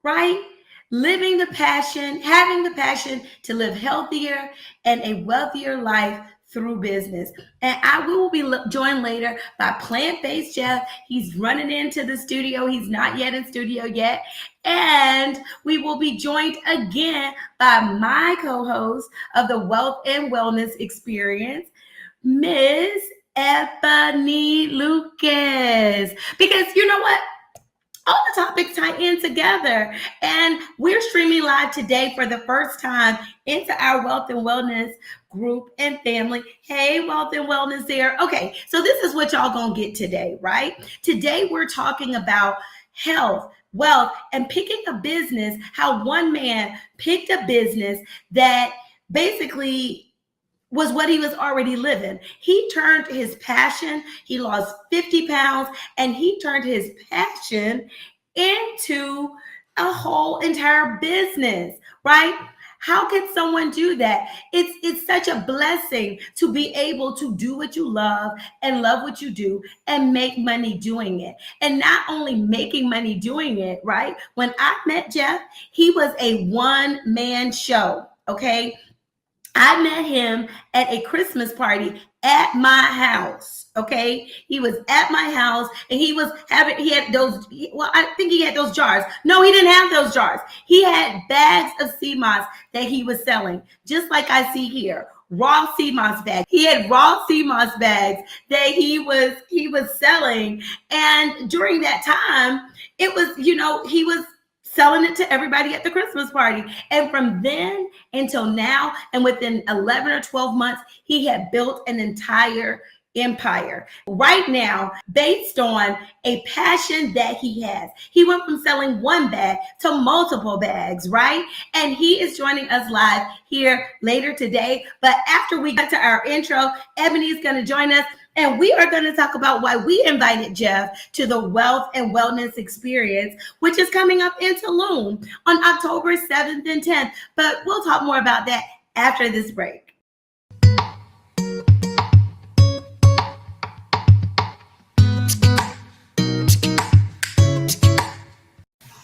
right? Living the passion, having the passion to live healthier and a wealthier life through business. And I will be joined later by Plant-Based Jeff. He's running into the studio. He's not yet in studio yet. And we will be joined again by my co-host of the Wealth and Wellness Experience, Ms. Ebony Lucas. Because you know what? All the topics tie in together. And we're streaming live today for the first time into our Wealth and Wellness group and family. Hey, Wealth and Wellness there. Okay, so this is what y'all gonna get today, right? Today we're talking about health, wealth, and picking a business, how one man picked a business that basically was what he was already living. He turned his passion, he lost 50 pounds, and he turned his passion into a whole entire business, right? How can someone do that? It's such a blessing to be able to do what you love and love what you do and make money doing it. And not only making money doing it, right? When I met Jeff, he was a one-man show, okay? I met him at a Christmas party at my house. Okay. He was at my house and he had those, well, I think he had those jars. No, he didn't have those jars. He had bags of sea moss that he was selling, just like I see here. Raw sea moss bags. He had raw sea moss bags that he was selling. And during that time, it was, he was selling it to everybody at the Christmas party. And from then until now, and within 11 or 12 months, he had built an entire empire right now based on a passion that he has. He went from selling one bag to multiple bags, right? And he is joining us live here later today. But after we get to our intro, Ebony is going to join us. And we are going to talk about why we invited Jeff to the Wealth and Wellness Experience, which is coming up in Tulum on October 7th and 10th. But we'll talk more about that after this break.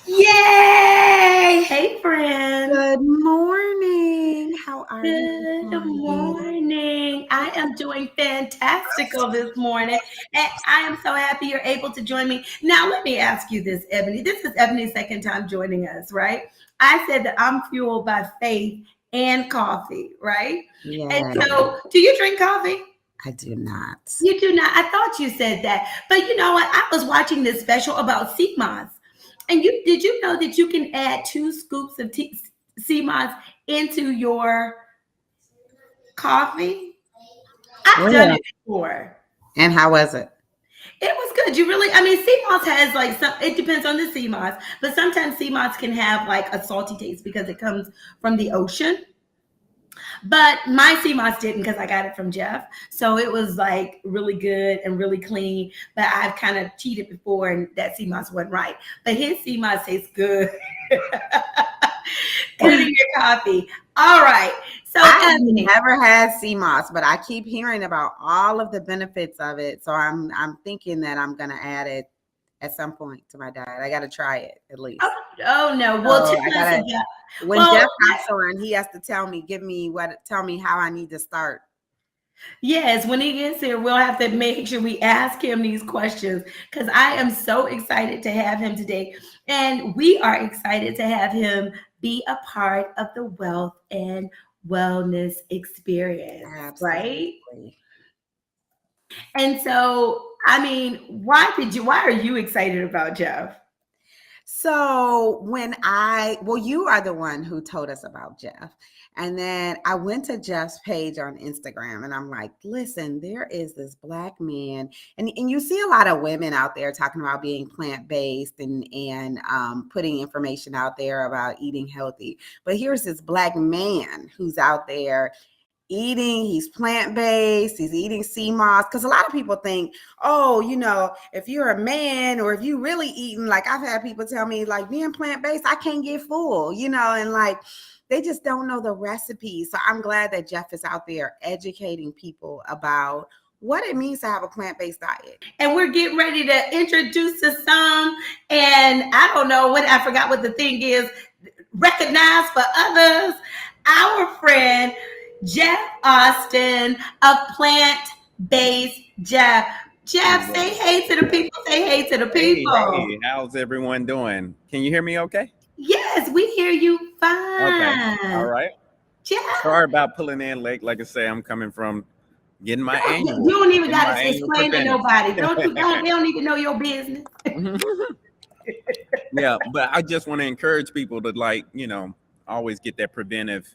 Yay! Hey, friend. Good morning. How are you? Good morning. I am doing fantastical this morning, and I am so happy you're able to join me. Now, let me ask you this, Ebony. This is Ebony's second time joining us, right? I said that I'm fueled by faith and coffee, right? Yeah. And so, do you drink coffee? I do not. You do not? I thought you said that. But you know what? I was watching this special about sea moss. And did you know that you can add 2 scoops of sea moss into your coffee? I've done it before. And how was it? It was good. Sea moss has it depends on the sea moss, but sometimes sea moss can have like a salty taste because it comes from the ocean. But my sea moss didn't because I got it from Jeff. So it was like really good and really clean. But I've kind of cheated before and that sea moss wasn't right. But his sea moss tastes good. Good in your coffee. All right. So I've never had sea moss, but I keep hearing about all of the benefits of it. So I'm thinking that I'm going to add it at some point to my diet. I got to try it at least. Oh no. Well, when Jeff comes on, he has to tell me how I need to start. Yes, when he gets here, we'll have to make sure we ask him these questions because I am so excited to have him today. And we are excited to have him be a part of the Wealth and Wellness Experience. Absolutely. Right? And so, why are you excited about Jeff? So you are the one who told us about Jeff. And then I went to Jeff's page on Instagram and I'm like, listen, there is this Black man. And you see a lot of women out there talking about being plant-based and putting information out there about eating healthy. But here's this Black man who's out there he's plant-based, he's eating sea moss. Because a lot of people think, if you're a man or if you really eating, like I've had people tell me, like being plant-based, I can't get full, and like they just don't know the recipes. So I'm glad that Jeff is out there educating people about what it means to have a plant-based diet. And we're getting ready to introduce to some. And I don't know what, I forgot what the thing is, recognize for others. Our friend Jeff Austin of Plant Based Jeff. Jeff, say hey to the people. Say hey to the people. Hey, how's everyone doing? Can you hear me okay? Yes, we hear you Okay. All fine. right. Jeff, Sorry about pulling in late. Like I say, I'm coming from getting my you don't even getting got my to annual explain to preventive. nobody. Don't you? They don't even know your business. Yeah, but I just want to encourage people to always get your preventive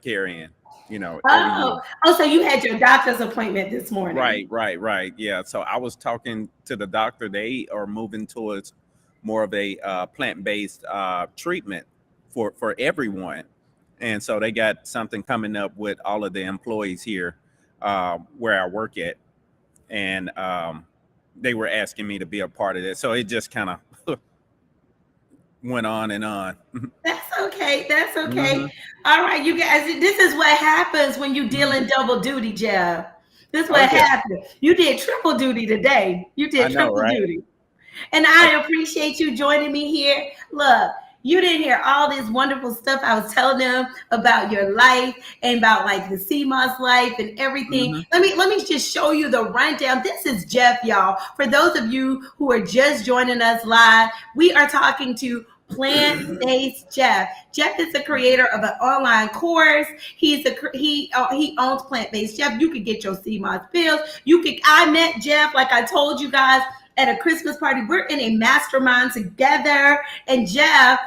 care in, every year. Oh, so you had your doctor's appointment this morning. Right. Yeah. So I was talking to the doctor. They are moving towards more of a plant-based treatment for everyone, and so they got something coming up with all of the employees here where I work at, and they were asking me to be a part of it. So it just kind of went on and on. That's okay. That's okay. Hmm. All right, you guys. This is what happens when you deal in double duty, Jeff. This is Oh what yeah, happened. You did triple duty today. You I did know, triple right? duty. And I, I appreciate you joining me here. Look, you didn't hear all this wonderful stuff I was telling them about your life and about like the CMOS life and everything. mhm. Let me just show you the rundown. This is Jeff, y'all. For those of you who are just joining us live, we are talking to plant-based Jeff. Jeff is the creator of an online course. He owns plant-based Jeff. You can get your CMOS pills. I met Jeff, like I told you guys, at a Christmas party. We're in a mastermind together. And Jeff,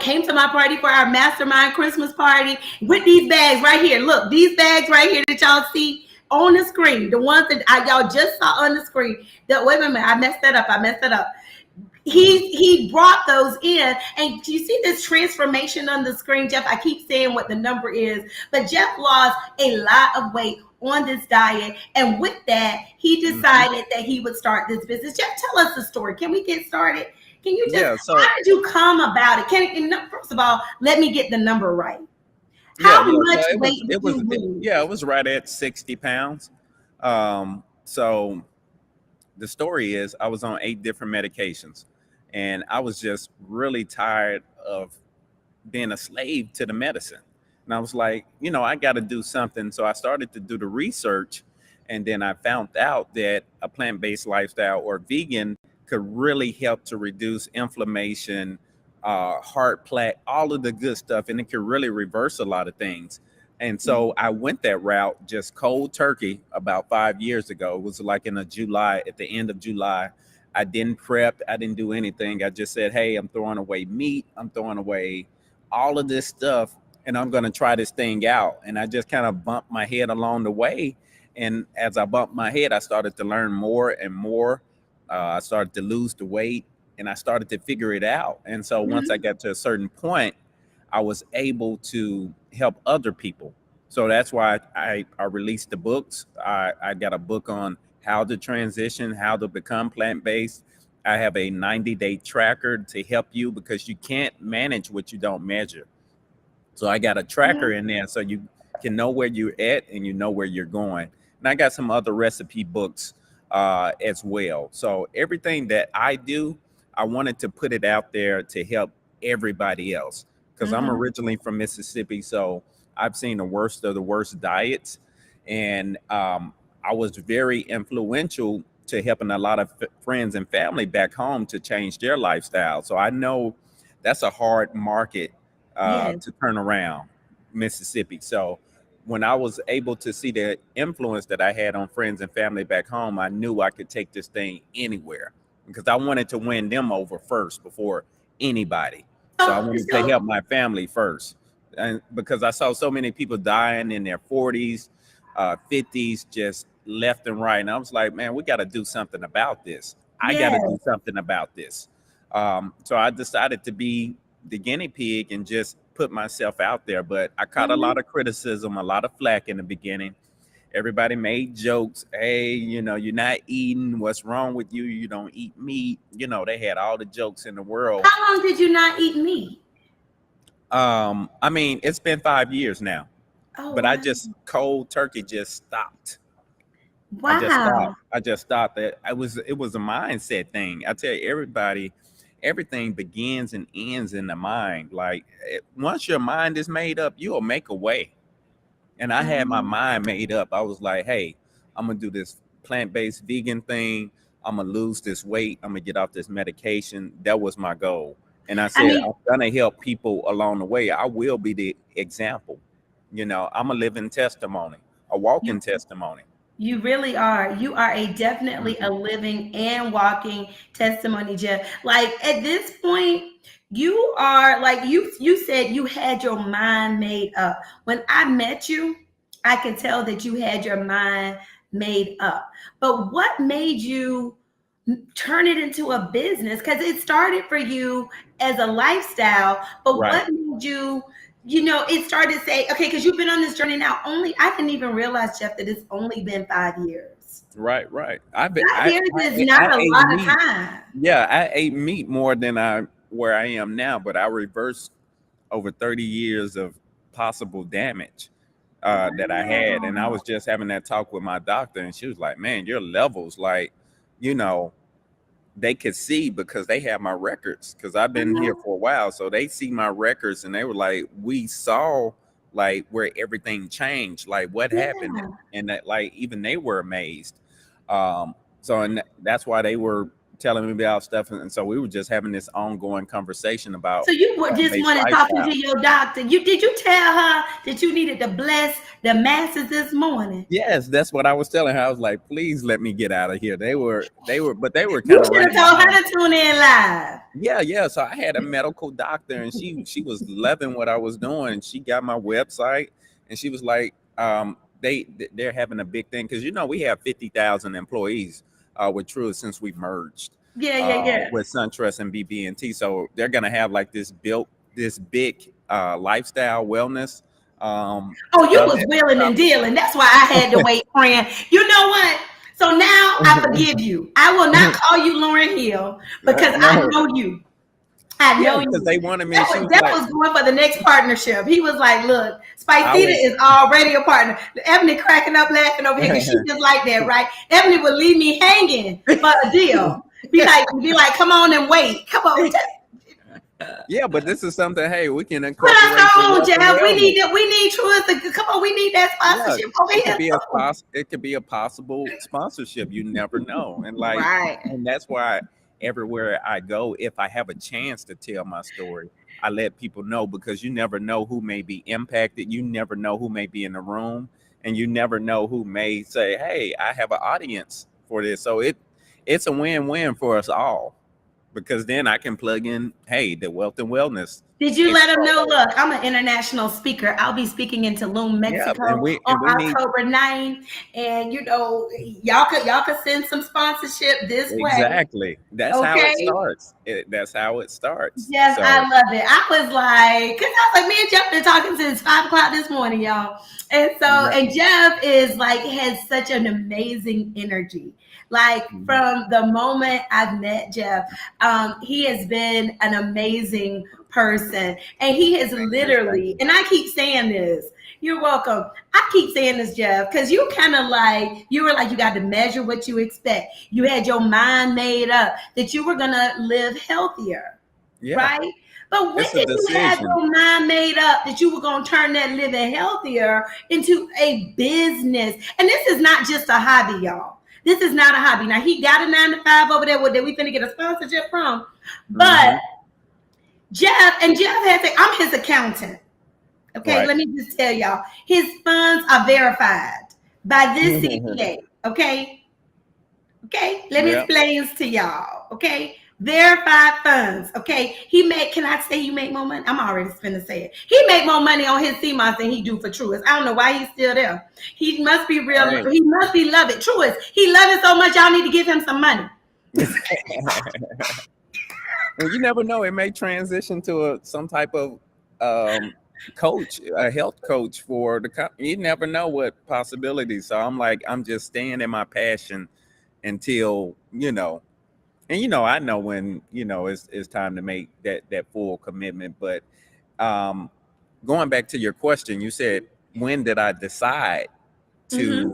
came to my party for our mastermind Christmas party with these bags right here. Look, these bags right here that y'all see on the screen, the ones that y'all just saw on the screen. Wait a minute, I messed that up. He brought those in, and do you see this transformation on the screen, Jeff? I keep saying what the number is, but Jeff lost a lot of weight on this diet, and with that, he Mhm. decided that he would start this business. Jeff, tell us the story. Can we get started? Can you just, Yeah. how So did you come about it? First of all, let me get the number right. yeah, How yeah. So much it was, weight did it you was, lose? yeah, it was right at 60 pounds. So the story is I was on 8 different medications, and I was just really tired of being a slave to the medicine. And I was like, I got to do something. So I started to do the research, and then I found out that a plant-based lifestyle or vegan could really help to reduce inflammation, heart plaque, all of the good stuff, and it could really reverse a lot of things. And so I went that route just cold turkey about 5 years ago. It was like in a July, at the end of July. I didn't prep, I didn't do anything. I just said, hey, I'm throwing away meat, I'm throwing away all of this stuff, and I'm going to try this thing out. And I just kind of bumped my head along the way. And as I bumped my head, I started to learn more and more. I started to lose the weight, and I started to figure it out. And so once I Mhm. got to a certain point, I was able to help other people. So that's why I released the books. I got a book on how to transition, how to become plant based. I have a 90-day tracker to help you because you can't manage what you don't measure. So I got a tracker in there so you can know where you're at and you know where you're going. And I got some other recipe books as well. So everything that I do, I wanted to put it out there to help everybody else because I'm Mhm. originally from Mississippi. So I've seen the worst of the worst diets. And I was very influential to helping a lot of friends and family back home to change their lifestyle. So I know that's a hard market Yes. to turn around Mississippi. So when I was able to see the influence that I had on friends and family back home, I knew I could take this thing anywhere because I wanted to win them over first before anybody. So I So, wanted to so help my family first. And because I saw so many people dying in their 40s, 50s, just left and right. And I was like, man, we got to do something about this. I got to yes. do something about this. So I decided to be the guinea pig and just put myself out there. But I caught a lot Mhm. of criticism, a lot of flack in the beginning. Everybody made jokes. Hey, you're not eating. What's wrong with you? You don't eat meat. They had all the jokes in the world. How long did you not eat meat? I mean, it's been 5 years now. Oh, but wow. I just cold turkey just stopped. I just Wow. stopped. I just stopped. It was a mindset thing. I tell you, everybody, everything begins and ends in the mind. Like once your mind is made up, you'll make a way. And I had my Mhm. mind made up. I was like, hey, I'm gonna do this plant-based vegan thing. I'm gonna lose this weight. I'm gonna get off this medication. That was my goal. And I I said, mean, I'm gonna help people along the way. I will be the example. I'm a living testimony, a walking you testimony. You really are. You are a definitely a Mhm. living and walking testimony, Jeff. Like at this point, you are like you said you had your mind made up. When I met you, I could tell that you had your mind made up. But what made you turn it into a business? Because it started for you as a lifestyle, but Right, what made you it started to say, okay, because you've been on this journey now. I didn't even realize, Jeff, that it's only been 5 years. right. Five years is not I a ate lot of meat. time. Yeah, I ate meat more than I where I am now, but I reversed over 30 years of possible damage that I had. And I Wow. was just having that talk with my doctor, and she was like, man, your levels, like, you know, they could see because they have my records because I've been here Mhm. for a while. So they see my records and they were like, we saw like where everything changed, like what happened. Yeah. And that like even they were amazed. And that's why they were telling me about stuff. And so we were just having this ongoing conversation So about you were just plant-based wanted talking lifestyle. to your doctor. You tell her that you needed to bless the masses this morning? Yes, that's what I was telling her. I was like, please let me get out of here. But they were You kind of should have right told behind. her to tune in live. Yeah. So I had a medical doctor, and she was loving what I was doing. And she got my website, and she was like, they're having a big thing because we have 50,000 employees with Truist since we merged Yeah. with SunTrust and BB&T. So they're gonna have like this big lifestyle wellness Oh, you was summit. willing and dealing. That's why I had to wait, friend. You know what? So now I forgive you. I will not call you Lauren Hill because I No, know you. I yeah, know because you. they wanted me. She was That like, was going for the next partnership. He was like, look, I Spiceda was. is already a partner. Ebony cracking up laughing over here because she just like that, right? Ebony would leave me hanging for a deal. Be like, come on and wait. Come on. Yeah, but this is something. Hey, we can Put incorporate us the on, wealth and Jeff. We wellness. need that. We need Truist to come on. We need that Yeah, sponsorship over here too. it could be a possible sponsorship. You never know, Right. and that's why everywhere I go, if I have a chance to tell my story, I let people know because you never know who may be impacted. You never know who may be in the room, and you never know who may say, "Hey, I have an audience for this." So it's a win-win for us all because then I can plug in, hey, the wealth and wellness Did you let them know? accelerator. Look, I'm an international speaker. I'll be speaking in Tulum, Yeah, Mexico on we need October 9th. And y'all could send some sponsorship this way. exactly. That's how it Okay. starts. That's how it starts. Yes, I So love it. I was like, because I was like, me and Jeff been talking since 5 o'clock this morning, y'all. And so, yeah. and Jeff is like, has such an amazing energy. Like Mhm. from the moment I've met Jeff, he has been an amazing person. And he has Thank literally, you. and I keep saying this, you're welcome. I keep saying this, Jeff, because you kind of like, you were like, you got to measure what you expect. You had your mind made up that you were going to live healthier, Yeah, right? But when it's a did you have decision. your mind made up that you were going to turn that living healthier into a business? And this is not just a hobby, y'all. This is not a hobby. Now, he got a 9 to 5 over there that we finna get a sponsorship from. But Hmm. Jeff has to, I'm his accountant. Okay, Right. let me just tell y'all, his funds are verified by this CPA. Okay, let me Yeah. explain this to y'all. Okay, verified funds. Okay, can I say you make more money? I'm already finna say it. He make more money on his CMOS than he do for Truist. I don't know why he's still there. He must be real. Hey. He must be love it. Truist, he love it so much. Y'all need to give him some money. And you never know. It may transition to some type of um, coach, a health coach for the company. You never know what possibilities. So I'm just staying in my passion until and I know when it's time to make that full commitment. But um, going back to your question, you said when did I decide Mm-hmm.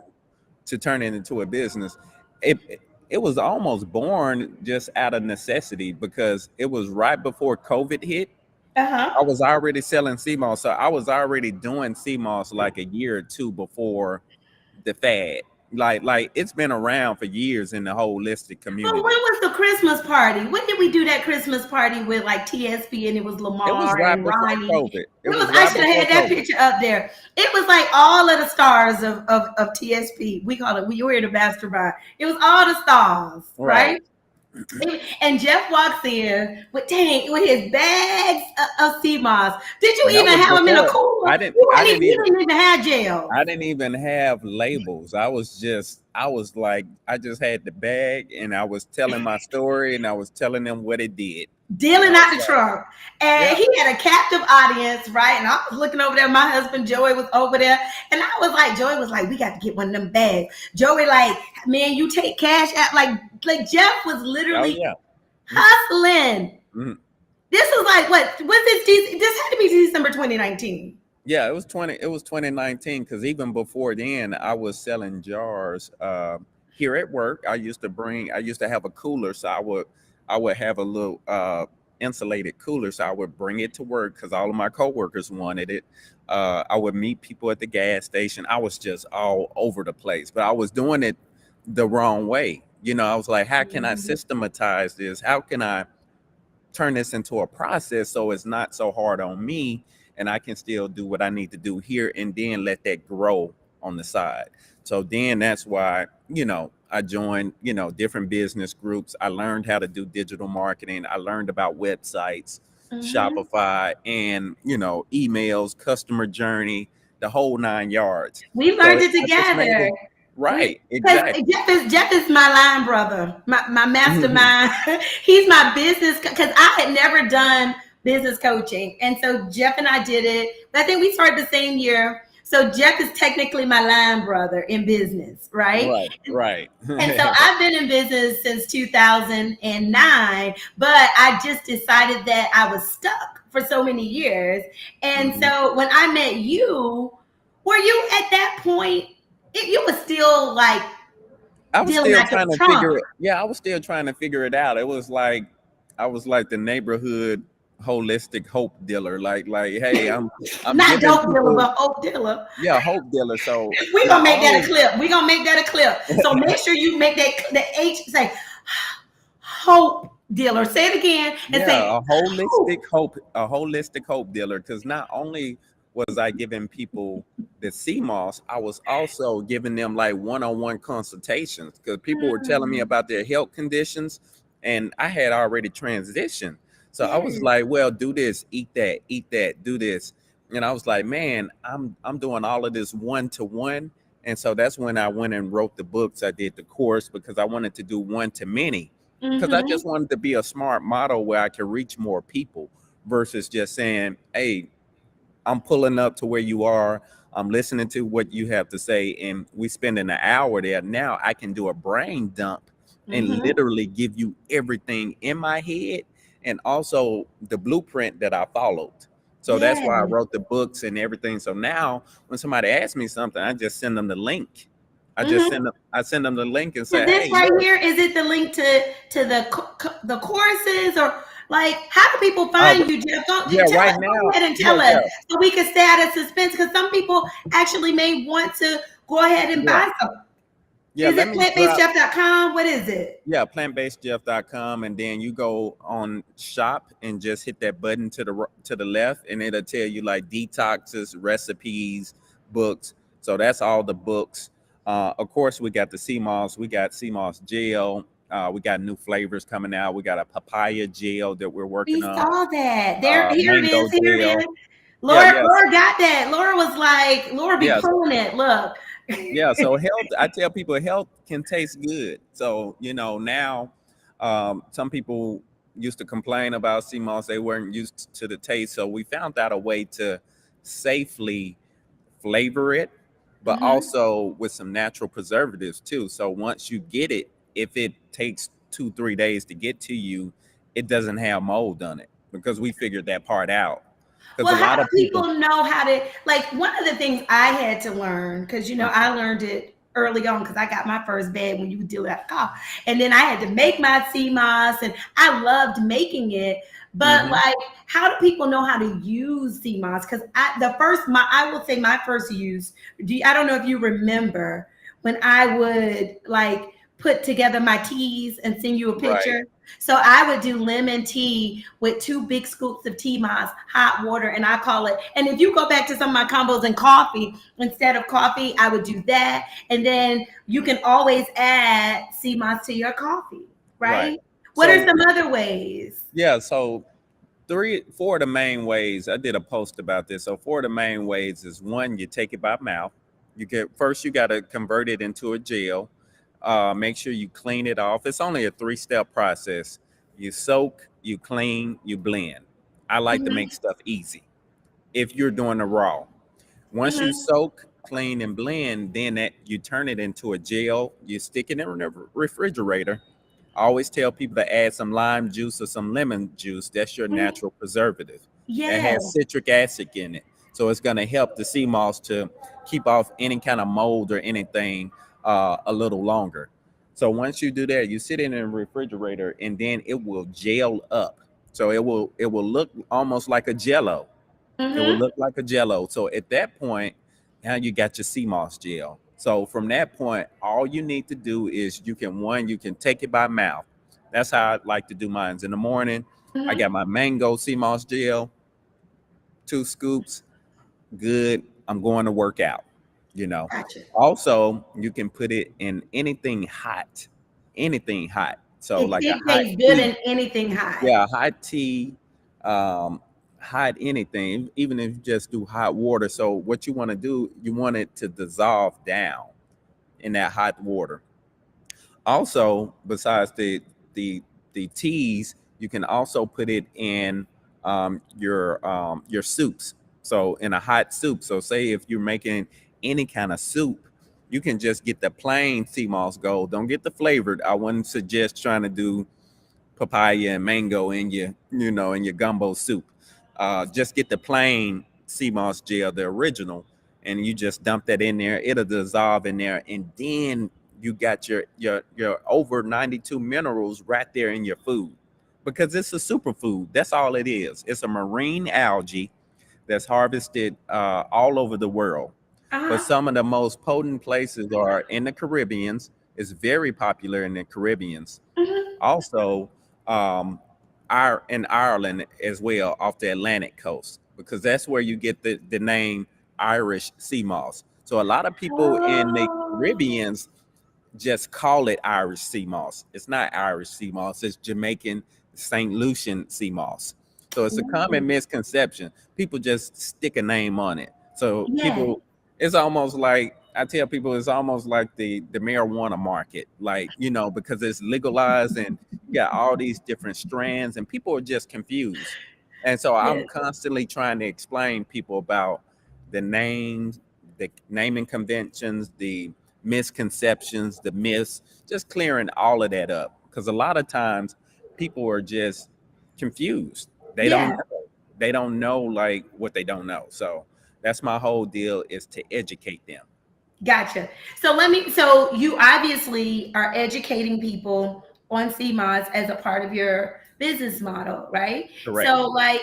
to turn it into a business? It it was almost born just out of necessity because it was right before COVID hit. Uh-huh. I was already selling sea moss, so I was already doing sea moss like a year or two before the fad. Like it's been around for years in the holistic But when community. was the Christmas party? When did we do that Christmas party with like TSP and it was It was Lamar right and before Ronnie? COVID. It It was was I right should have before had that COVID. picture up there. It was like all of the stars of TSP. We call it we were in the mastermind. It was all the stars, Right. right? And Jeff walks in with his bags of sea moss. Did you And that even was have them in a before cooler? I didn't I didn't You even didn't even have gels. I didn't even have labels. I was like, I just had the bag and I was telling my story and I was telling them what it did. And I Dealing was out the like, trunk. And yeah, he had a captive audience, right? And I was looking over there. My husband Joey was over there. And I was like, Joey was like, we got to get one of them bags. Joey, like, man, you take cash out. Like Jeff was oh literally yeah. hustling. Mhm. This was like what? This had to be December 2019. Yeah, it was 2019 because even before then I was selling jars. Here at work, I used to have a cooler, so I would have a little insulated cooler, so I would bring it to work because all of my coworkers wanted it. I would meet people at the gas station. I was just all over the place, but I was doing it the wrong way. You know, I was like, how can I Mhm. systematize this? How can I turn this into a process so it's not so hard on me and I can still do what I need to do here and then let that grow on the side. So then that's why, I joined, different business groups. I learned how to do digital marketing. I learned about websites, Mhm. Shopify, and, emails, customer journey, the whole 9 yards. We So learned it I just made together. it right. Because Exactly. Jeff is my line brother, my mastermind. He's my business because I had never done business coaching, and so Jeff and I did it. I think we started the same year. So Jeff is technically my line brother in business, right? Right. Right. And so I've been in business since 2009, but I just decided that I was stuck for so many years. And Mhm. so when I met you, were you at that point? You were still like I was dealing still out your trying to trunk. figure it. Yeah, I was still trying to figure it out. It was like I was like the neighborhood holistic hope dealer. Like, hey, I'm Not giving dope dealer, people, but hope dealer. yeah, hope dealer. So We're gonna not make that a only, clip. We're gonna make that a clip. So make sure you make that the H say hope dealer. Say it again and yeah, say hope. a holistic hope dealer. Because not only was I giving people the CMOS, I was also giving them like one-on-one consultations because people were telling me Mm, about their health conditions, and I had already transitioned. So I was yes. like, well, do this, eat that, do this. And I was like, man, I'm doing all of this one to one. And so that's when I went and wrote the books. I did the course because I wanted to do one to many because I Mm-hmm. just wanted to be a smart model where I could reach more people versus just saying, hey, I'm pulling up to where you are. I'm listening to what you have to say, and we spending an hour there. Now I can do a brain dump and Mm-hmm. literally give you everything in my head and also the blueprint that I followed. So that's Yeah. why I wrote the books and everything. So now when somebody asks me something, I just send them the link. Mm-hmm. I send them the link and So say, this hey, right look, here is it the link to the courses or like how do people uh, find you, Jeff? yeah, Tell right us. Go now, ahead and yeah, tell us yeah, so we can stay out of suspense because some people actually may want to go ahead and yeah, buy some. yeah. Is Let it me drop. plantbasedchef.com? What is it? Yeah, plantbasedchef.com, and then you go on shop and just hit that button to to the left, and it'll tell you like detoxes, recipes, books. So that's all the books. Of course, we got the sea moss. We got sea moss gel. We got new flavors coming out. We got a papaya gel that we're working We on. saw that. There, here it Mango is. Here it gel. is. Yeah, Laura got that. Laura was like, Laura be yes. pulling it. Look. Yeah, so health, I tell people health can taste good. So, now some people used to complain about sea moss, they weren't used to the taste. So we found out a way to safely flavor it, but Mm-hmm. also with some natural preservatives too. So once you get it, if it takes 2, 3 days to get to you, it doesn't have mold on it because we figured that part out. because Well, a how lot do of people. people know how to, like, one of the things I had to learn, because, I learned it early on because I got my first bag when you would deal with alcohol. And then I had to make my sea moss and I loved making it. But Mm-hmm. like, how do people know how to use sea moss? Because I will say my first use, I don't know if you remember when I would like put together my teas and send you a Right. picture. So I would do lemon tea with 2 big scoops of tea moss, hot water, and I call it. And if you go back to some of my combos and coffee, instead of coffee, I would do that. And then you can always add sea moss to your coffee, Right. right? What are So some other ways? yeah, so four of the main ways. I did a post about this. So four of the main ways is one, you take it by mouth. You got to convert it into a gel. Make sure you clean it off. It's only a 3-step process. You soak, you clean, you blend. I like to Mm-hmm, make stuff easy. If you're doing the raw, once you mm-hmm, soak, clean, and blend, then that you turn it into a gel. You stick it in the refrigerator. I always tell people to add some lime juice or some lemon juice. That's your mm-hmm. natural preservative. That Yeah. has citric acid in it. So it's going to help the sea moss to keep off any kind of mold or anything a little longer. So once you do that, you sit it in the refrigerator and then it will gel up. So it will look almost like a jello. It will Mm-hmm, look like a jello. So at that point, now you got your sea moss gel. So from that point, all you need to do is you can take it by mouth. That's how I like to do mine. In the morning, I mm-hmm. got my mango sea moss gel, 2 scoops, good. I'm going to work out, you know. Gotcha. Also, you can put it in anything hot. Anything hot. So like a It hot tastes good tea. in anything hot. Yeah, hot tea, um, hot anything, even if you just do hot water. So what you want to do, you want it to dissolve down in that hot water. Also, besides the teas, you can also put it in your soups. So in a hot soup. So say if you're making any kind of soup, you can just get the plain sea moss gold. Don't get the flavored. I wouldn't suggest trying to do papaya and mango in your gumbo soup. Just get the plain sea moss gel, the original, and you just dump that in there. It'll dissolve in there, and then you got your over 92 minerals right there in your food, because it's a superfood. That's all it is. It's a marine algae that's harvested all over the world. But Uh-huh. some of the most potent places are in the Caribbeans. It's very popular in the Caribbeans, Mm-hmm. also in Ireland as well, off the Atlantic coast, because that's where you get the name Irish sea moss. So a lot of people in the Oh. Caribbeans just call it Irish sea moss. It's not Irish sea moss. It's Jamaican St. Lucian sea moss. So it's a Ooh. common misconception. People just stick a name on it. So Yeah. people, it's almost like I tell people, it's almost like the marijuana market, like because it's legalized and you got all these different strands, and people are just confused. And so I'm Yes. constantly trying to explain people about the names, the naming conventions, the misconceptions, the myths, just clearing all of that up. Because a lot of times people are just confused. They don't Yeah. know. They don't know like what they don't know. So that's my whole deal, is to educate them. Gotcha. So you obviously are educating people on CMOS as a part of your business model, right? Correct. So like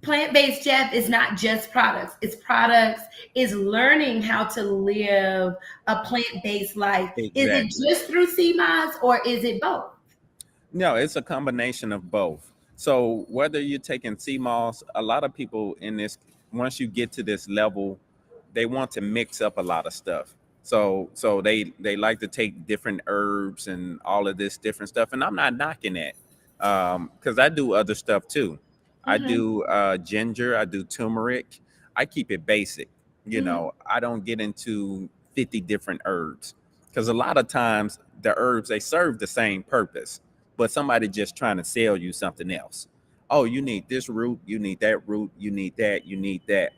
plant-based chef is not just products. It's products, is learning how to live a plant-based life. Is it Exactly. just through CMOS or is it both? No, it's a combination of both. So whether you're taking sea moss, a lot of people in this, once you get to this level, they want to mix up a lot of stuff. So they like to take different herbs and all of this different stuff. And I'm not knocking that, because I do other stuff too. I Mm-hmm. do ginger, I do turmeric. I keep it basic. Mm-hmm. I don't get into 50 different herbs, because a lot of times the herbs, they serve the same purpose, but somebody just trying to sell you something else. Oh, you need this root, you need that root, you need that, you need that.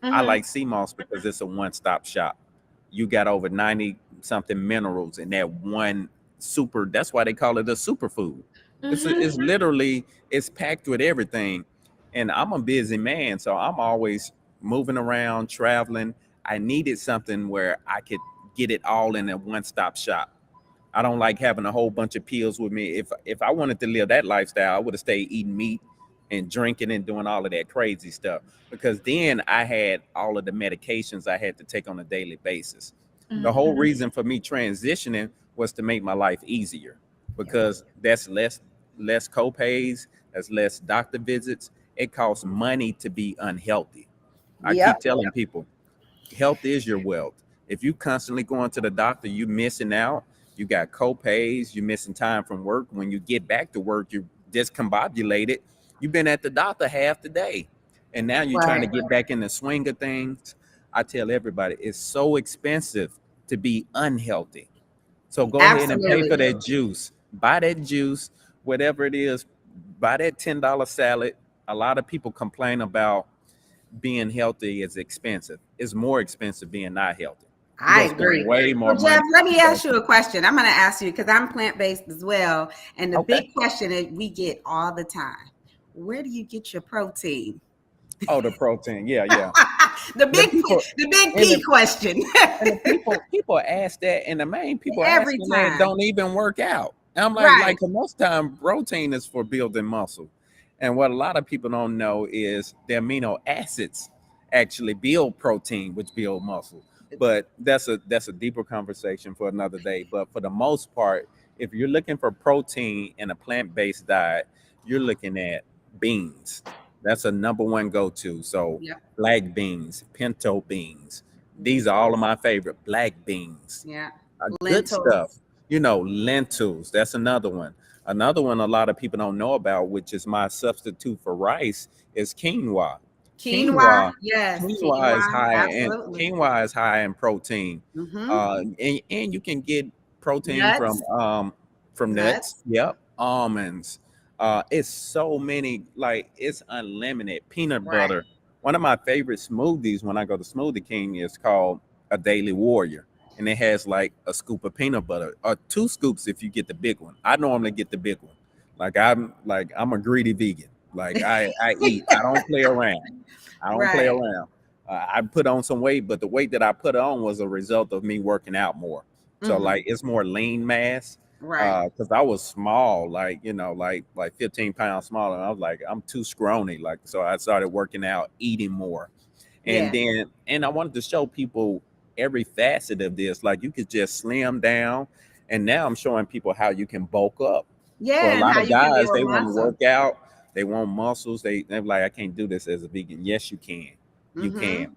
I Mm-hmm. like sea moss because it's a one-stop shop. You got over 90 something minerals in that one super. That's why they call it a superfood. It's Mm-hmm. literally, it's packed with everything. And I'm a busy man, so I'm always moving around, traveling. I needed something where I could get it all in a one-stop shop. I don't like having a whole bunch of pills with me. If I wanted to live that lifestyle, I would have stayed eating meat and drinking and doing all of that crazy stuff, because then I had all of the medications I had to take on a daily basis. The whole Mhm. reason for me transitioning was to make my life easier, Yep. because that's less copays, that's less doctor visits. It costs money to be unhealthy. I Yep. keep telling people, health is your wealth. If you constantly going to the doctor, you missing out. You got co-pays, you're missing time from work. When you get back to work, you're discombobulated. You've been at the doctor half the day. And now you're trying to Right. get back in the swing of things. I tell everybody, it's so expensive to be unhealthy. So go ahead and pay Absolutely. for that juice. Buy that juice, whatever it is, buy that $10 salad. A lot of people complain about being healthy is expensive. It's more expensive being not healthy. You're I gonna spend agree. way more Well, Jeff, money. let me ask you a question. I'm going to ask you because I'm plant-based as well. And the Okay. big question that we get all the time, where do you get your protein? Oh, the protein. Yeah, yeah. the The big people the big and P the question. and the people ask that, and the main people Every asking that time. don't even work out. And I'm Right. like, 'cause most time protein is for building muscle. And what a lot of people don't know is the amino acids actually build protein, which build muscle. But that's a deeper conversation for another day. But for the most part, if you're looking for protein in a plant-based diet, you're looking at beans. That's a number one go-to. So Yep. black beans, pinto beans. These are all of Lentils. my favorite. Black beans, Yeah. good stuff. Lentils. Lentils. That's another one. Another one a lot of people don't know about, which is my substitute for rice, is quinoa. Quinoa. Quinoa, Yes. quinoa is Quinoa. high in Absolutely. protein. Mm-hmm. And you can get protein Nuts. from nuts. Nuts. Yep, almonds. It's so many, like it's unlimited. Peanut Right. butter. One of my favorite smoothies when I go to Smoothie King is called a Daily Warrior, and it has like a scoop of peanut butter or two scoops if you get the big one. I normally get the big one. I'm a greedy vegan. Like I eat. I don't play around. I don't play Right. around. I put on some weight, but the weight that I put on was a result of me working out more. So Mm-hmm. like it's more lean mass. Right. Because I was small, like 15 pounds smaller. And I was like, I'm too scrawny. Like, so I started working out, eating more. Yeah. And I wanted to show people every facet of this. Like you could just slim down. And now I'm showing people how you can bulk up. For a Yeah. And lot how of you can guys, build they want to muscle. work out, they want muscles. They're like, I can't do this as a vegan. Yes, you can. You can. Mm-hmm.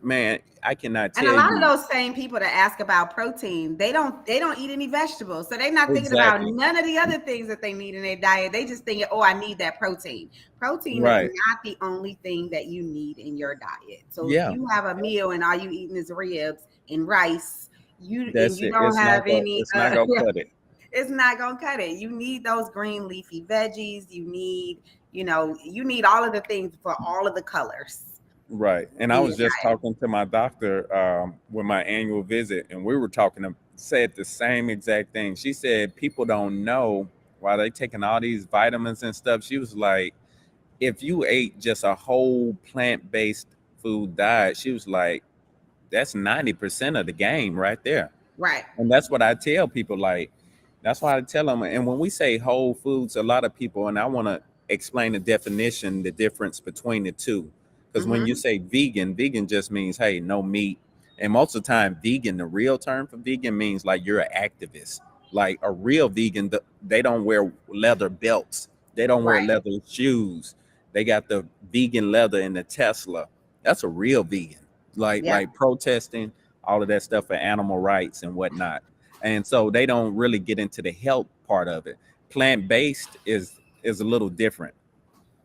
Man, I cannot And a tell lot of you those same people that ask about protein, they don't eat any vegetables. So they're not thinking about exactly. none of the other things that they need in their diet. They just think, oh, I need that protein. Protein is Right. not the only thing that you need in your diet. So if Yeah. you have a meal and all you eating is ribs and rice, That's you it. don't have any It's not gonna cut it. it's not gonna cut it. You need those green leafy veggies. You need all of the things for all of the colors Right. And I in was your just diet. talking to my doctor with my annual visit, and we were said the same exact thing. She said people don't know why they taking all these vitamins and stuff. She was like, if you ate just a whole plant-based food diet, she was like, that's 90% of the game right there. Right. And that's what I tell people. Like, that's why I tell them. And when we say whole foods, a lot of people, and I want to explain the definition, the difference between the two. Because when you Mm-hmm. say vegan, vegan just means, hey, no meat. And most of the time, vegan, the real term for vegan means like you're an activist. Like a real vegan, they don't wear leather belts, they don't wear Right. leather shoes. They got the vegan leather in the Tesla. That's a real vegan. Yep. Like protesting all of that stuff for animal rights and whatnot. And so they don't really get into the health part of it. Plant based is a little different,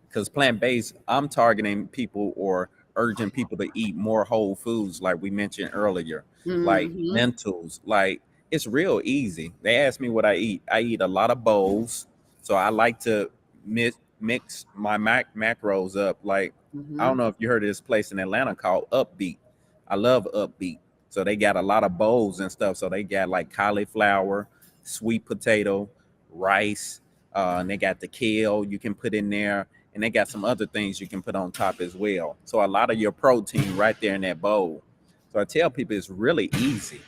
because plant based, I'm targeting people or urging people to eat more whole foods, like we mentioned earlier, like Mm-hmm. lentils. Like it's real easy. They ask me what I eat. I eat a lot of bowls, so I like to mix my macros up. Like I don't Mm-hmm. know if you heard of this place in Atlanta called Upbeat. I love Upbeat. So they got a lot of bowls and stuff. So they got like cauliflower, sweet potato, rice, and they got the kale you can put in there, and they got some other things you can put on top as well. So a lot of your protein right there in that bowl. So I tell people it's really easy.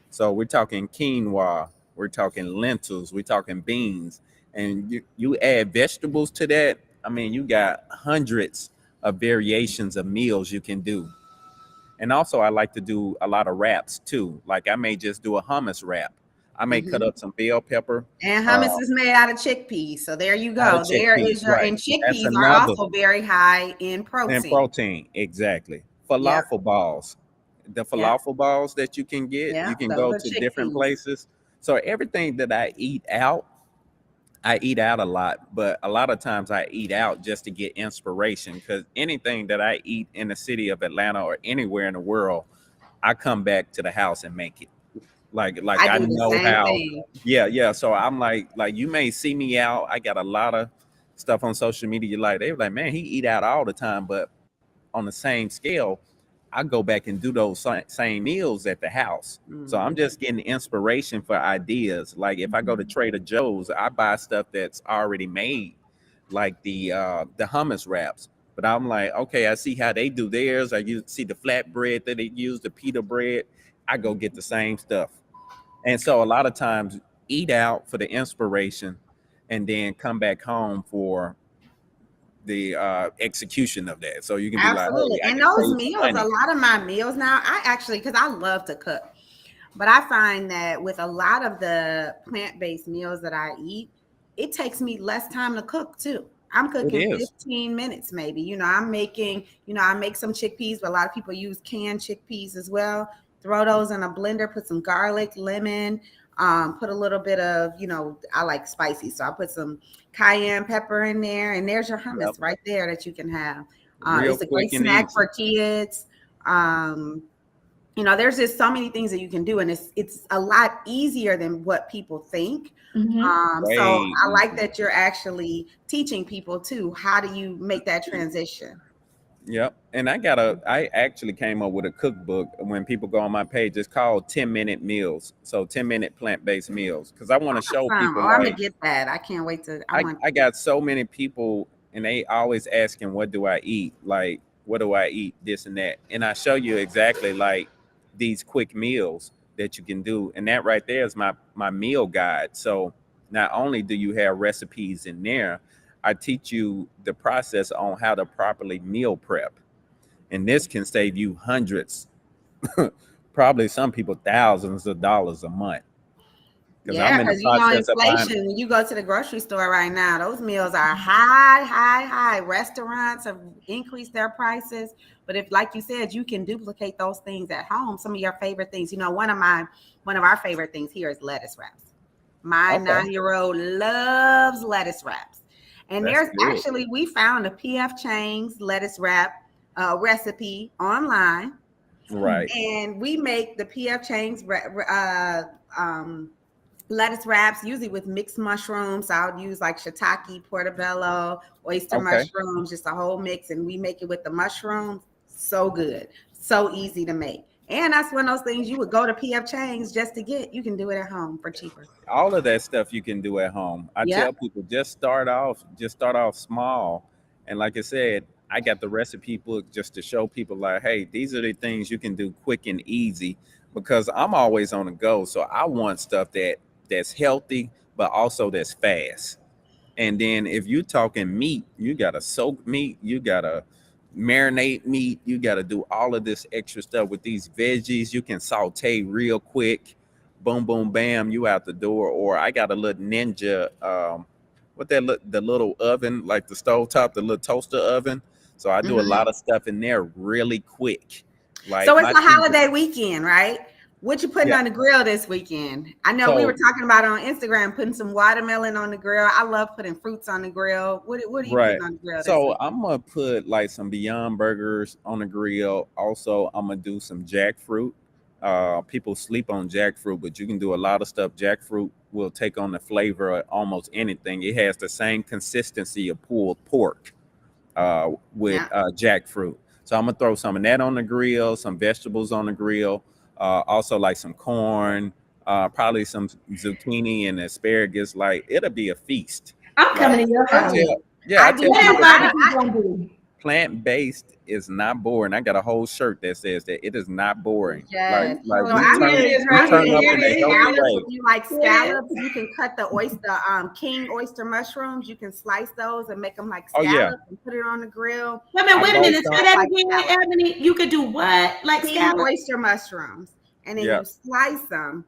So we're talking quinoa, we're talking lentils, we're talking beans, and you add vegetables to that. I mean, you got hundreds of variations of meals you can do. And also, I like to do a lot of wraps too. Like I may just do a hummus wrap. I may cut Hmm. up some bell pepper, And uh, hummus is made out of chickpeas. So there you out of go. There is chickpeas. your, Right. and That's chickpeas are another. also very high in And protein. protein, exactly. Yep. Falafel balls. The Yep. falafel balls that you can get, you Yep. can Those go are to different chickpeas. places. So everything that I eat out a lot, but a lot of times I eat out just to get inspiration because anything that I eat in the city of Atlanta or anywhere in the world, I come back to the house and make it. Like I I do the know same how. thing. Yeah, yeah. So I'm like you may see me out. I got a lot of stuff on social media. Like they were like, man, he eat out all the time, but on the same scale, I go back and do those same meals at the house. So I'm Mhm. just getting inspiration for ideas. Like if I go to Trader Joe's, I buy stuff that's already made, like the hummus wraps. But I'm like, okay, I see how they do theirs. See the flatbread that they use, the pita bread. I go get the same stuff. And so a lot of times eat out for the inspiration and then come back home for the execution of that. So you can be like, Absolutely. hey, I And can those save some meals, a money. lot of my meals now, I actually, because I love to cook, but I find that with a lot of the plant-based meals that I eat, it takes me less time to cook too. I'm It cooking is. 15 minutes maybe. I'm making, I make some chickpeas, but a lot of people use canned chickpeas as well. Throw those in a blender, put some garlic, lemon, put a little bit of, I like spicy. So I put some cayenne pepper in there, and there's your Yep. hummus right there that you can have. Real It's a great quick and snack easy. for kids. Um, there's just so many things that you can do, and it's a lot easier than what people think. Mhm. So Way I like easier. that you're actually teaching people too. How do you make that transition? Yep. And I actually came up with a cookbook when people go on my page. It's called 10-minute meals. So 10-minute plant-based meals. Because I want to show Awesome. people Oh, I'm gonna like get that. I can't wait to. I I, want. I got so many people and they always asking what do I eat? Like what do I eat? This and that. And I show you exactly like these quick meals that you can do. And that right there is my meal guide. So not only do you have recipes in there, I teach you the process on how to properly meal prep. And this can save you hundreds, probably some people thousands of dollars a month. Because I'm Yeah, in the because process of buying. inflation. When you go to the grocery store right now, those meals are high, high, high. Restaurants have increased their prices, but if, like you said, you can duplicate those things at home. Some of your favorite things. One of our favorite things here is lettuce wraps. My Okay, 9-year-old loves lettuce wraps, and that's there's good. actually we found a PF Chang's lettuce wrap recipe online, Right. and we make the PF Chang's lettuce wraps, usually with mixed mushrooms. So I would use like shiitake, portobello, oyster Okay. mushrooms, just a whole mix. And we make it with the mushrooms. So good. So easy to make. And that's one of those things you would go to PF Chang's just to get. You can do it at home for cheaper. All of that stuff you can do at home. I Yep. tell people just start off small. And like I said, I got the recipe book just to show people like, hey, these are the things you can do quick and easy because I'm always on the go. So I want stuff that's healthy, but also that's fast. And then if you're talking meat, you gotta soak meat, you gotta marinate meat, you gotta do all of this extra stuff with these veggies. You can saute real quick, boom, boom, bam, you out the door. Or I got a little ninja, the little oven, like the stove top, the little toaster oven. So I do a Hmm. lot of stuff in there really quick. So Like it's my a thing, holiday weekend, right? What you putting yeah. on the grill this weekend? I know we were So talking about on Instagram putting some watermelon on the grill. I love putting fruits on the grill. What are you right. putting on the grill this So week? I'm gonna put like some Beyond Burgers on the grill. Also, I'm gonna do some jackfruit. People sleep on jackfruit, but you can do a lot of stuff. Jackfruit will take on the flavor of almost anything. It has the same consistency of pulled pork with Yeah. jackfruit. So I'm gonna throw some of that on the grill, some vegetables on the grill, also like some corn, probably some zucchini and asparagus. Like it'll be a feast. I'm Like coming to your I house. Absolutely. tell. Yeah, I I do tell What know. else people barbecue gonna do? plant-based is not boring. I got a whole shirt that says that it is not boring. Yes. Like So Oh, we I turn made yes, we I right turn made up here in the a healthy it is. scallops. way. If you like Yes. scallops, you can cut the oyster, king oyster mushrooms. You can slice those and make them like Oh yeah, scallops and put it on the grill. I Wait a bought minute. And Say some. just that like again, scallops, Ebony. You could do what? Like king scallops? oyster mushrooms, and then Yeah. you slice them.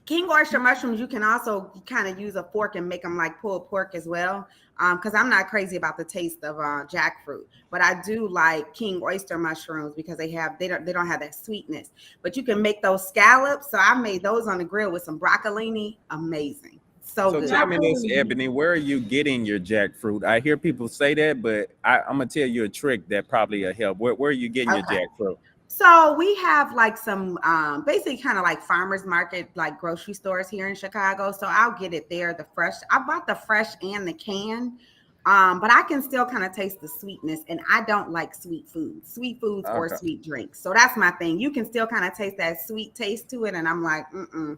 King oyster mushrooms, you can also kind of use a fork and make them like pulled pork as well. Because I'm not crazy about the taste of jackfruit, but I do like king oyster mushrooms because they don't have that sweetness. But you can make those scallops. So I made those on the grill with some broccolini. Amazing, so So good. tell me this, Ebony, where are you getting your jackfruit? I hear people say that, but I'm gonna tell you a trick that probably will help. Where are you getting your Okay. jackfruit? So we have like some basically kind of like farmers market, like grocery stores here in Chicago. So I'll get it there. The fresh, I bought the fresh and the can. But I can still kind of taste the sweetness, and I don't like sweet foods or Okay. sweet drinks. So that's my thing. You can still kind of taste that sweet taste to it, and I'm like, mm-mm.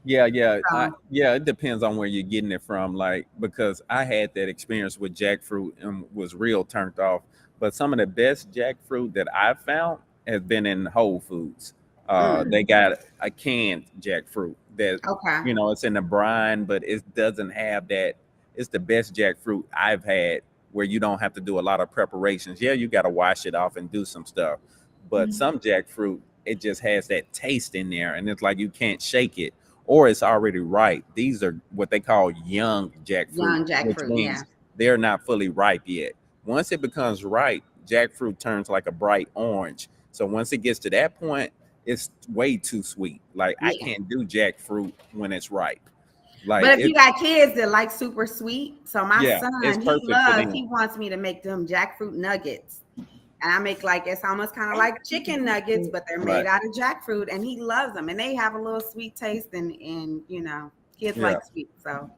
Yeah, yeah, So, yeah. It depends on where you're getting it from. Like because I had that experience with jackfruit and was real turned off. But some of the best jackfruit that I've found has been in Whole Foods. mm, They got a canned jackfruit that okay, it's in the brine, but it doesn't have that. It's the best jackfruit I've had where you don't have to do a lot of preparations. Yeah, you got to wash it off and do some stuff, but Mhm. some jackfruit it just has that taste in there, and it's like you can't shake it or it's already ripe. These are what they call young jackfruit, young which jackfruit, yeah. means they're not fully ripe yet. Once it becomes ripe, jackfruit turns like a bright orange. So once it gets to that point, it's way too sweet. Like I Yeah. can't do jackfruit when it's ripe. Like But if you it, got kids that like super sweet, so my yeah, it's son, perfect for them. he wants me to make them jackfruit nuggets. And I make like it's almost kind of like chicken nuggets, but they're made Right. out of jackfruit, and he loves them, and they have a little sweet taste, and kids Yeah. like sweet, so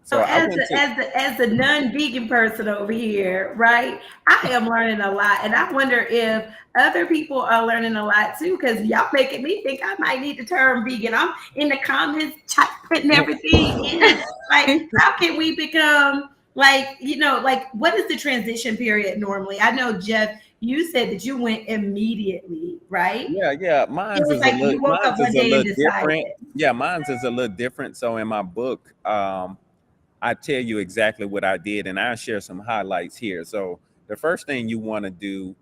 So So I as went the to as the as the non-vegan person over here, right? I am learning a lot, and I wonder if other people are learning a lot too. Because y'all making me think I might need to turn vegan. I'm in the comments, putting everything in. Like, how can we become like what is the transition period normally? I know Jeff, you said that you went immediately, right? yeah, yeah. It was like you woke up one day and decided. Different. Yeah, mine's is a little different. So in my book, I tell you exactly what I did, and I share some highlights here. So the first thing you want to do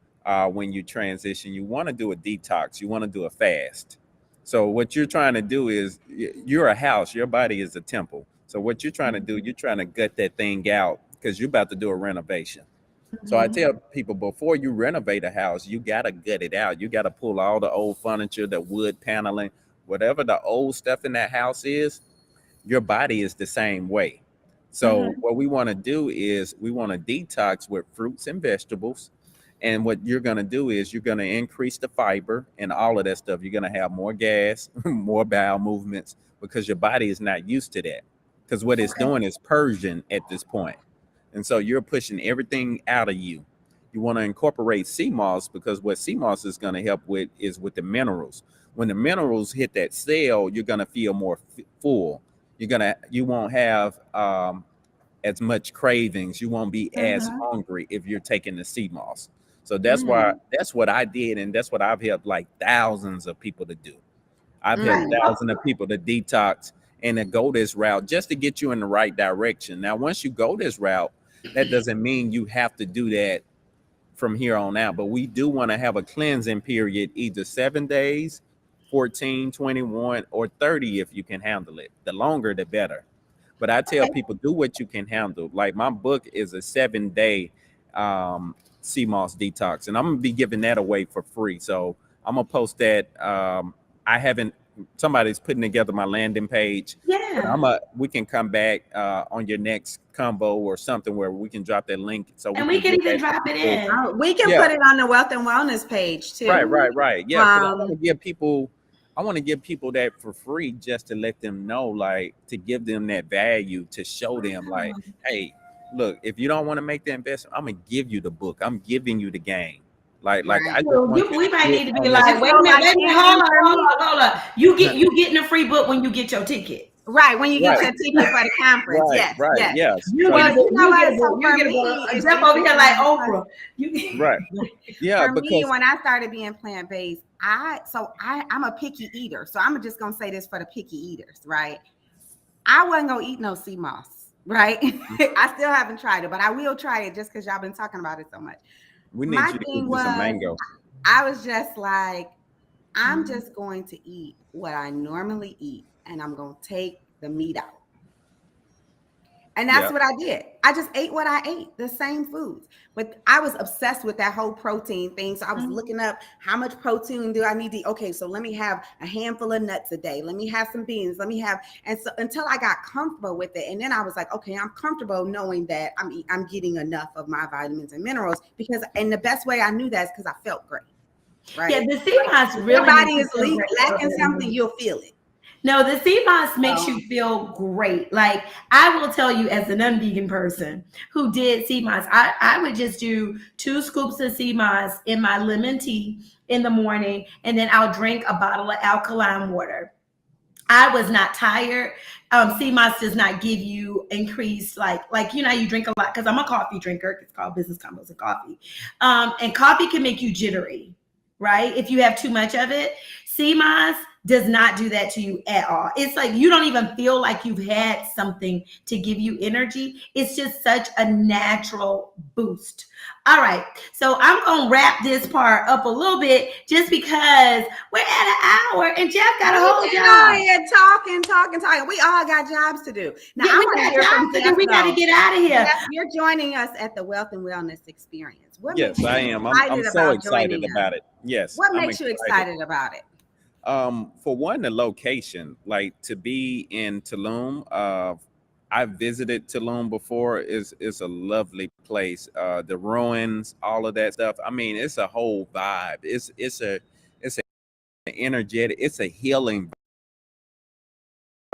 when you transition, you want to do a detox. You want to do a fast. So what you're trying to do is you're a house. Your body is a temple. So what you're trying to do, you're trying to gut that thing out because you're about to do a renovation. So I Mhm. tell people before you renovate a house, you got to gut it out. You got to pull all the old furniture, the wood paneling, whatever the old stuff in that house is, your body is the same way. So Mhm. what we want to do is we want to detox with fruits and vegetables. And what you're going to do is you're going to increase the fiber and all of that stuff. You're going to have more gas, more bowel movements because your body is not used to that. Because what it's Okay. doing is purging at this point. And so you're pushing everything out of you. You want to incorporate sea moss because what sea moss is going to help with is with the minerals. When the minerals hit that cell, you're going to feel more full. You won't have as much cravings. You won't be as Mhm. hungry if you're taking the sea moss. So mm, that's what I did, and that's what I've helped like thousands of people to do. I've helped mm. Right. thousands of people to detox and to go this route just to get you in the right direction. Now, once you go this route, that doesn't mean you have to do that from here on out. But we do want to have a cleansing period, either 7 days, 14, 21, or 30 if you can handle it. The longer, the better. But I tell people, do what you can handle. Like my book is a 7 day CMOS detox, and I'm gonna be giving that away for free. So I'm gonna post that. I haven't. Somebody's putting together my landing page, but Yeah. we can come back on your next combo or something where we can drop that link so we And we can could give even that to drop it people. in. Oh, we can Yeah, put it on the Wealth and Wellness page right, too. right, right. Yeah, because Um, I want to give people that for free just to let them know, like, to give them that value, to show them, like, hey, look, if you don't want to make the investment, I'm gonna give you the book. I'm giving you the game. Like right. I just Well, want you we to might get need to be on this. And like, so, like, wait a minute, can you hear me? hold on. You getting the free book when you get your ticket. Right, when you get Right, your ticket for the conference. right, Yes, right. yes. Yes. You So get Well, a you you book. know You get what? a So book. You for get a me, book. it's Jeff over here like interesting because Oprah. You. right. Yeah, for me, because when I started being plant-based, I'm a picky eater. So I'm just gonna say this for the picky eaters, right? I wasn't gonna eat no sea moss, right? I still haven't tried it, but I will try it just because y'all been talking about it so much. we need My you to eat thing you some was, mango. I was just like, I'm just going to eat what I normally eat, and I'm gonna take the meat out. And that's Yeah. what I did. I just ate what I ate, the same foods. But I was obsessed with that whole protein thing. So I was looking up how much protein do I need to, okay, so let me have a handful of nuts a day. Let me have some beans. Let me have, and so until I got comfortable with it. And then I was like, okay, I'm comfortable knowing that I'm getting enough of my vitamins and minerals because, and the best way I knew that is because I felt great, Yeah, right? the sea moss If your really makes body you is feel great. lacking something, you'll feel it. No, the sea moss makes So, you feel great. Like I will tell you, as an unvegan person who did sea moss, I would just do 2 scoops of sea moss in my lemon tea in the morning, and then I'll drink a bottle of alkaline water. I was not tired. Sea moss does not give you increased like you know you drink a lot because I'm a coffee drinker. It's called Business Combos and Coffee, and coffee can make you jittery, right? If you have too much of it, sea moss does not do that to you at all. It's like you don't even feel like you've had something to give you energy. It's just such a natural boost. All right, so I'm gonna wrap this part up a little bit just because we're at an hour and Jeff got a we've whole been on job. here talking. We all got jobs to do. Now, Yeah, I we want to got hear from jobs to do. Jeff, We got to though. get out of here. Jeff, you're joining us at the Wealth and Wellness Experience. What makes Yes, you I am. I'm excited so about excited joining us? about it. Yes, What I'm makes you excited. excited about it? For one, the location, like to be in Tulum. I visited Tulum before. Is a lovely place. The ruins, all of that stuff. I mean, it's a whole vibe. It's a energetic. It's a healing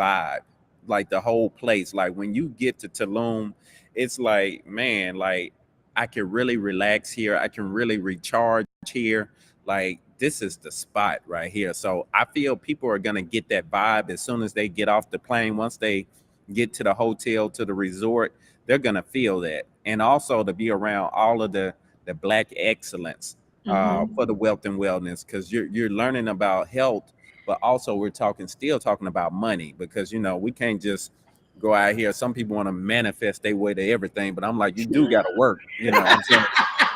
vibe. Like the whole place. Like when you get to Tulum, it's like man, like I can really relax here. I can really recharge here. Like this is the spot right here. So I feel people are gonna get that vibe as soon as they get off the plane. Once they get to the hotel, to the resort, they're gonna feel that. And also to be around all of the black excellence for the wealth and wellness, because you're learning about health, but also we're still talking about money, because we can't just go out here. Some people want to manifest their way to everything, but I'm like, you do got to work. I'm saying,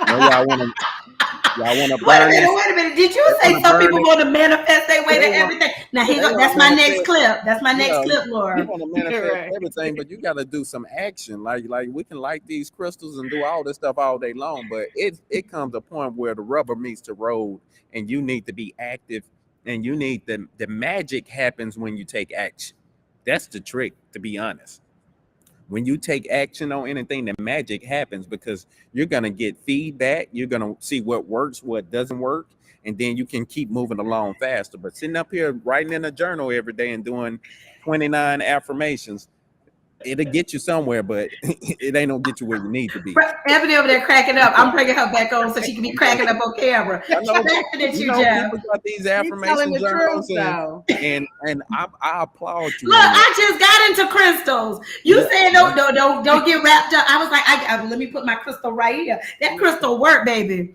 y'all want to burn this. Wait a minute. Did you They want say to some burn people it. want to manifest their way They to want. everything? Now They want that's to my next manifest. clip. That's my next Yeah, clip, you Laura. want to manifest Right. everything, but you got to do some action. Like we can light these crystals and do all this stuff all day long, but it comes a point where the rubber meets the road, and you need to be active, and you need the magic happens when you take action. That's the trick, to be honest. When you take action on anything, the magic happens, because you're going to get feedback. You're going to see what works, what doesn't work, and then you can keep moving along faster. But sitting up here writing in a journal every day and doing 29 affirmations, it'll get you somewhere, but it ain't gonna get you where you need to be. Ebony over there cracking up. I'm bringing her back on so she can be cracking up on camera. I know, Laughing at you, Jeff. people got these You're telling affirmation the truth, journals, and though. I applaud you Look, on that. I just got into crystals. You Yeah, saying don't get wrapped up. I was like, let me put my crystal right here. That crystal work, baby.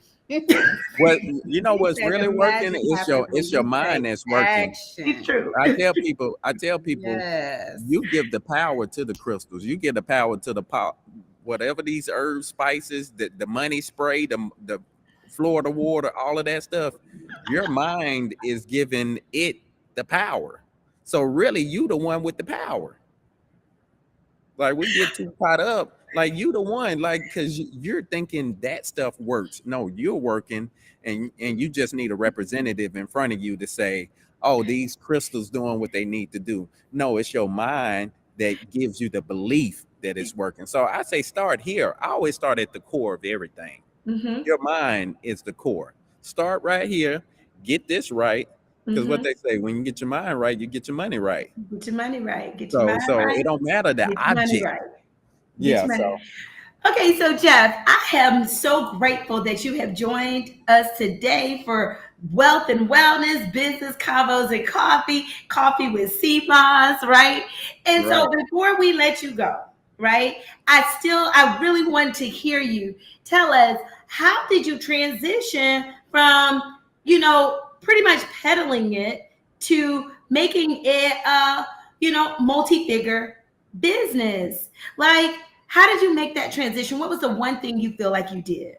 what He what's said really the working magic is happens when your you mind take that's working. It's action. true. I tell people, Yes. you give the power to the crystals. You give the power to the pot, whatever these herbs, spices, the money spray, the Florida water, all of that stuff. Your mind is giving it the power. So really, you the one with the power. Like we get too caught up. Like you the one, like because you're thinking that stuff works. No, you're working, and you just need a representative in front of you to say, "Oh, these crystals doing what they need to do." No, it's your mind that gives you the belief that it's working. So I say start here. I always start at the core of everything. Mm-hmm. Your mind is the core. Start right here. Get this right. Because what Mm-hmm. they say, when you get your mind right, you get your money right. Get your money right. Get your So mind so right. it don't matter the Get your money object. right. Get Yeah. your money. So Okay, so Jeff, I am so grateful that you have joined us today for Wealth and Wellness, Business Convos and Coffee with CMOS, right? And so Right. before we let you go, right, I really want to hear you tell us, how did you transition from, pretty much peddling it to making it a, multi-figure business? Like, how did you make that transition? What was the one thing you feel like you did?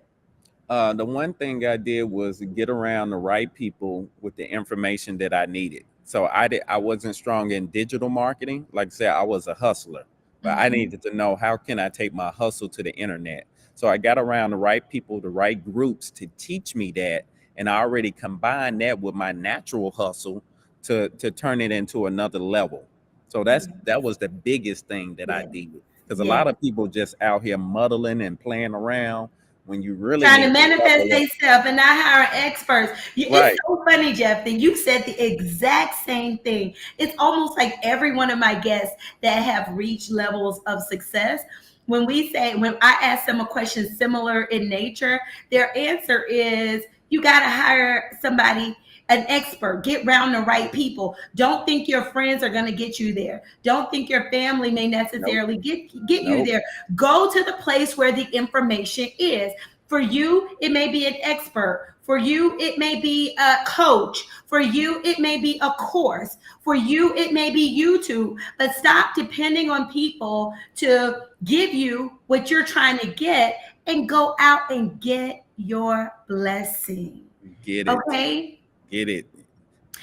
The one thing I did was get around the right people with the information that I needed. So I wasn't strong in digital marketing. Like I said, I was a hustler, but I Mhm. needed to know, how can I take my hustle to the internet? So I got around the right people, the right groups to teach me that. And I already combined that with my natural hustle to turn it into another level. So that was the biggest thing that I Yeah, did. Because a yeah. lot of people just out here muddling and playing around when you really Trying to need to manifest level up. themselves and not hire experts. It's Right. so funny, Jeff, that you said the exact same thing. It's almost like every one of my guests that have reached levels of success, when I ask them a question similar in nature, their answer is, you got to hire somebody, an expert, get around the right people. Don't think your friends are going to get you there. Don't think your family may Nope. necessarily get you Nope. there. Go to the place where the information is. For you, it may be an expert. For you, it may be a coach. For you, it may be a course. For you, it may be YouTube. But stop depending on people to give you what you're trying to get, and go out and get your blessing. Get it. Okay? Get it.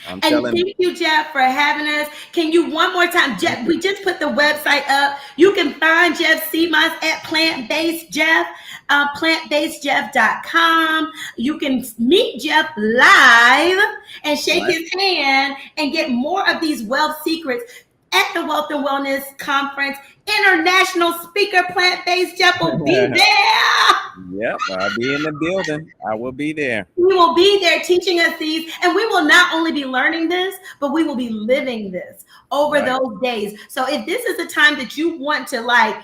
I'm And telling. thank you, Jeff, for having us. Can you one more time, Thank Jeff? you. We just put the website up. You can find Jeff Seamus at Plant Based Jeff, plantbasedjeff.com. You can meet Jeff live and shake Right. his hand and get more of these wealth secrets at the Wealth and Wellness Conference. International speaker, Plant Based Jeff will be there. Yep. I'll be in the building. I will be there. We will be there teaching us these, and we will not only be learning this, but we will be living this over Right. those days. So if this is a time that you want to, like,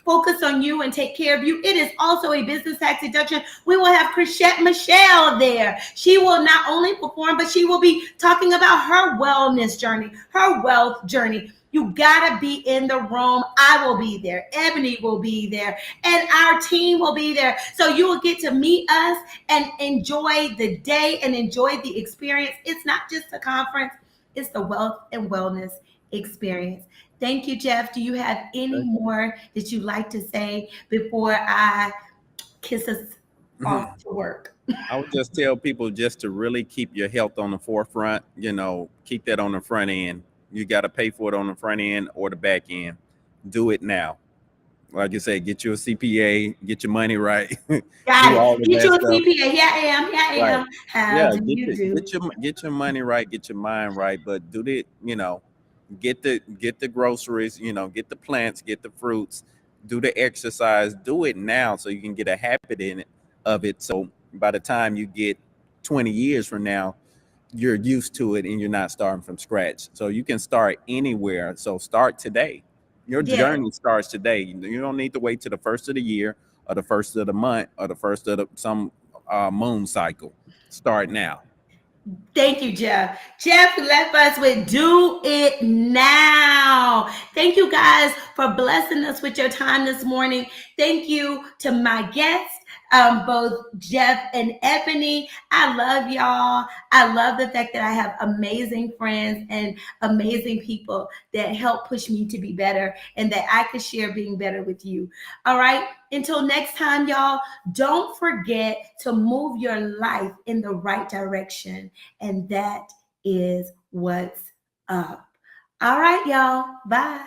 focus on you and take care of you, it is also a business tax deduction. We will have Chrisette Michelle there. She will not only perform, but she will be talking about her wellness journey, her wealth journey. You gotta be in the room. I will be there. Ebony will be there, and our team will be there. So you will get to meet us and enjoy the day and enjoy the experience. It's not just a conference, it's the Wealth and Wellness experience. Thank you, Jeff. Do you have any Okay. more that you'd like to say before I kiss us off to work? I would just tell people just to really keep your health on the forefront. Keep that on the front end. You got to pay for it on the front end or the back end. Do it now. Like you said, get you a CPA, get your money right, Got do it. all of Get that you a stuff. CPA. Here I am. Here I Right. am. How Yeah, do you do? get your money right, get your mind right, but do the, get the groceries, get the plants, get the fruits, do the exercise, do it now so you can get a habit in it of it. So by the time you get 20 years from now, you're used to it and you're not starting from scratch. So you can start anywhere. So start today. Your Yes. journey starts today. You don't need to wait to the first of the year or the first of the month or the first of some moon cycle. Start now. Thank you, Jeff. Jeff left us with "Do It Now." Thank you guys for blessing us with your time this morning. Thank you to my guests, both Jeff and Ebony. I love y'all. I love the fact that I have amazing friends and amazing people that help push me to be better, and that I could share being better with you. All right. Until next time, y'all, don't forget to move your life in the right direction. And that is what's up. All right, y'all. Bye.